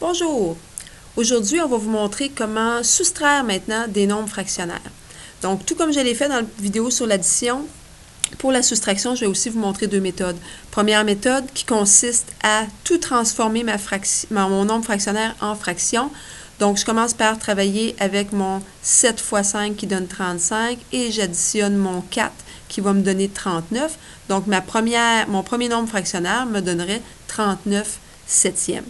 Bonjour! Aujourd'hui, on va vous montrer comment soustraire maintenant des nombres fractionnaires. Donc, tout comme je l'ai fait dans la vidéo sur l'addition, pour la soustraction, je vais aussi vous montrer deux méthodes. Première méthode qui consiste à tout transformer mon nombre fractionnaire en fraction. Donc, je commence par travailler avec mon 7 fois 5 qui donne 35 et j'additionne mon 4 qui va me donner 39. Donc, mon premier nombre fractionnaire me donnerait 39 septièmes.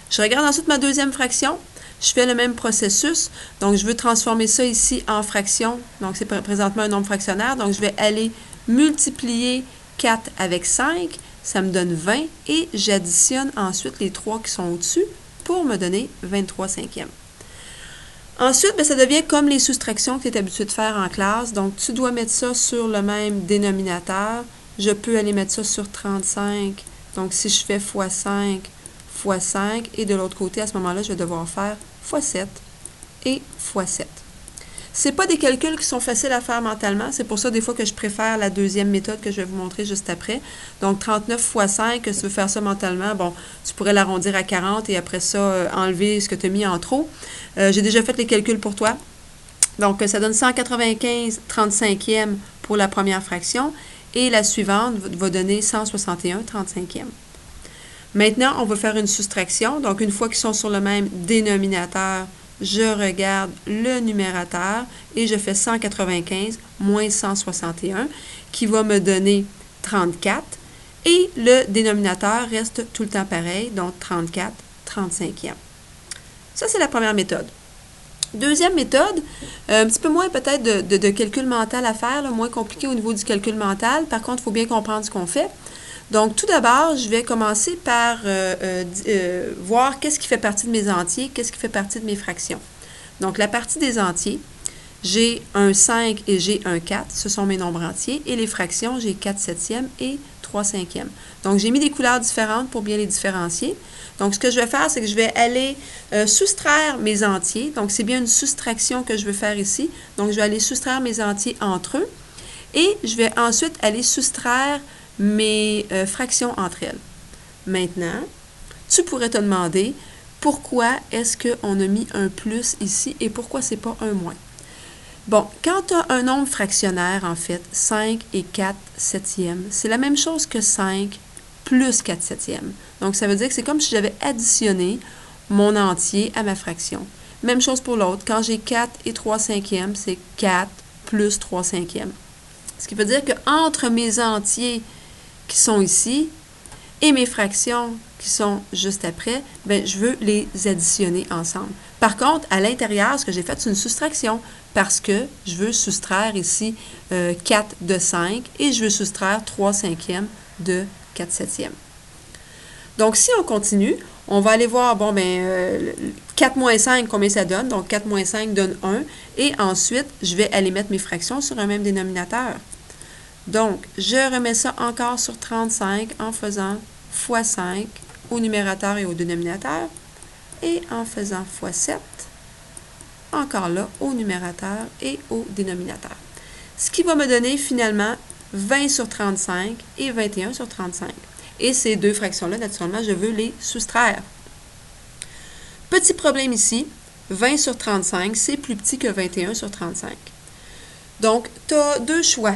Je regarde ensuite ma deuxième fraction. Je fais le même processus. Donc, je veux transformer ça ici en fraction. Donc, c'est présentement un nombre fractionnaire. Donc, je vais aller multiplier 4 avec 5. Ça me donne 20. Et j'additionne ensuite les 3 qui sont au-dessus pour me donner 23 cinquièmes. Ensuite, ça devient comme les soustractions que tu es habitué de faire en classe. Donc, tu dois mettre ça sur le même dénominateur. Je peux aller mettre ça sur 35. Donc, si je fais fois 5, fois 5, et de l'autre côté, à ce moment-là, je vais devoir faire fois 7 et fois 7. Ce n'est pas des calculs qui sont faciles à faire mentalement, c'est pour ça des fois que je préfère la deuxième méthode que je vais vous montrer juste après. Donc 39 fois 5, si tu veux faire ça mentalement, bon, tu pourrais l'arrondir à 40 et après ça, enlever ce que tu as mis en trop. J'ai déjà fait les calculs pour toi. Donc ça donne 195 35e pour la première fraction et la suivante va donner 161 35e. Maintenant, on va faire une soustraction. Donc, une fois qu'ils sont sur le même dénominateur, je regarde le numérateur et je fais 195 moins 161 qui va me donner 34. Et le dénominateur reste tout le temps pareil, donc 34 35e. Ça, c'est la première méthode. Deuxième méthode, un petit peu moins peut-être de calcul mental à faire, là, moins compliqué au niveau du calcul mental. Par contre, il faut bien comprendre ce qu'on fait. Donc, tout d'abord, je vais commencer par voir qu'est-ce qui fait partie de mes entiers, qu'est-ce qui fait partie de mes fractions. Donc, la partie des entiers, j'ai un 5 et j'ai un 4, ce sont mes nombres entiers, et les fractions, j'ai 4 septièmes et 3 cinquièmes. Donc, j'ai mis des couleurs différentes pour bien les différencier. Donc, ce que je vais faire, c'est que je vais aller soustraire mes entiers. Donc, c'est bien une soustraction que je veux faire ici. Donc, je vais aller soustraire mes entiers entre eux, et je vais ensuite aller soustraire mes fractions entre elles. Maintenant, tu pourrais te demander pourquoi est-ce qu'on a mis un plus ici et pourquoi c'est pas un moins. Bon, quand tu as un nombre fractionnaire, en fait, 5 et 4 septièmes, c'est la même chose que 5 plus 4 septièmes. Donc, ça veut dire que c'est comme si j'avais additionné mon entier à ma fraction. Même chose pour l'autre. Quand j'ai 4 et 3 cinquièmes, c'est 4 plus 3 cinquièmes. Ce qui veut dire qu'entre mes entiers qui sont ici et mes fractions qui sont juste après, je veux les additionner ensemble. Par contre, à l'intérieur, ce que j'ai fait, c'est une soustraction parce que je veux soustraire ici 4 de 5 et je veux soustraire 3 cinquièmes de 4 septièmes. Donc, si on continue, on va aller voir, 4 moins 5, combien ça donne? Donc, 4 moins 5 donne 1. Et ensuite, je vais aller mettre mes fractions sur un même dénominateur. Donc, je remets ça encore sur 35 en faisant fois 5 au numérateur et au dénominateur et en faisant fois 7, encore là, au numérateur et au dénominateur. Ce qui va me donner finalement 20 sur 35 et 21 sur 35. Et ces deux fractions-là, naturellement, je veux les soustraire. Petit problème ici, 20 sur 35, c'est plus petit que 21 sur 35. Donc, tu as deux choix.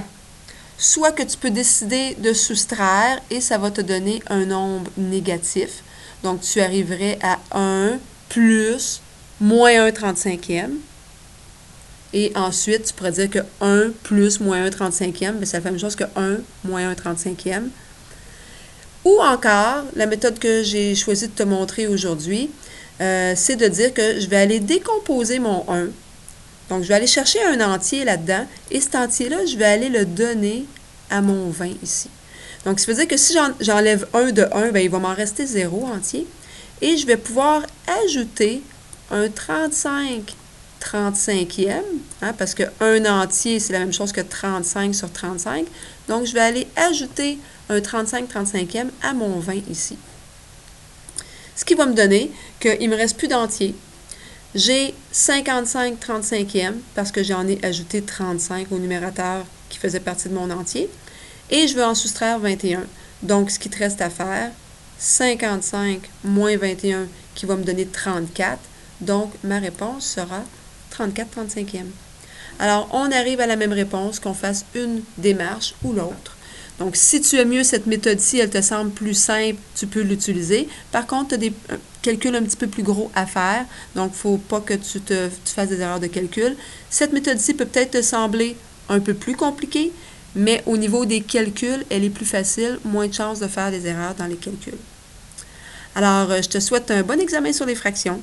Soit que tu peux décider de soustraire et ça va te donner un nombre négatif. Donc, tu arriverais à 1 plus moins 1 35e. Et ensuite, tu pourrais dire que 1 plus moins 1 35e, c'est la même chose que 1 moins 1 35e. Ou encore, la méthode que j'ai choisi de te montrer aujourd'hui, c'est de dire que je vais aller décomposer mon 1. Donc, je vais aller chercher un entier là-dedans et cet entier-là, je vais aller le donner à mon 20 ici. Donc, ça veut dire que si j'enlève 1 de 1, il va m'en rester 0 entier. Et je vais pouvoir ajouter un 35 35e, parce que 1 entier, c'est la même chose que 35 sur 35. Donc, je vais aller ajouter un 35 35e à mon 20 ici. Ce qui va me donner qu'il ne me reste plus d'entier. J'ai 55 35e parce que j'en ai ajouté 35 au numérateur qui faisait partie de mon entier. Et je veux en soustraire 21. Donc, ce qui te reste à faire, 55 moins 21 qui va me donner 34. Donc, ma réponse sera 34/35e. Alors, on arrive à la même réponse, qu'on fasse une démarche ou l'autre. Donc, si tu aimes mieux cette méthode-ci, elle te semble plus simple, tu peux l'utiliser. Par contre, tu as des calculs un petit peu plus gros à faire, donc il ne faut pas que tu fasses des erreurs de calcul. Cette méthode-ci peut peut-être te sembler un peu plus compliquée, mais au niveau des calculs, elle est plus facile, moins de chances de faire des erreurs dans les calculs. Alors, je te souhaite un bon examen sur les fractions.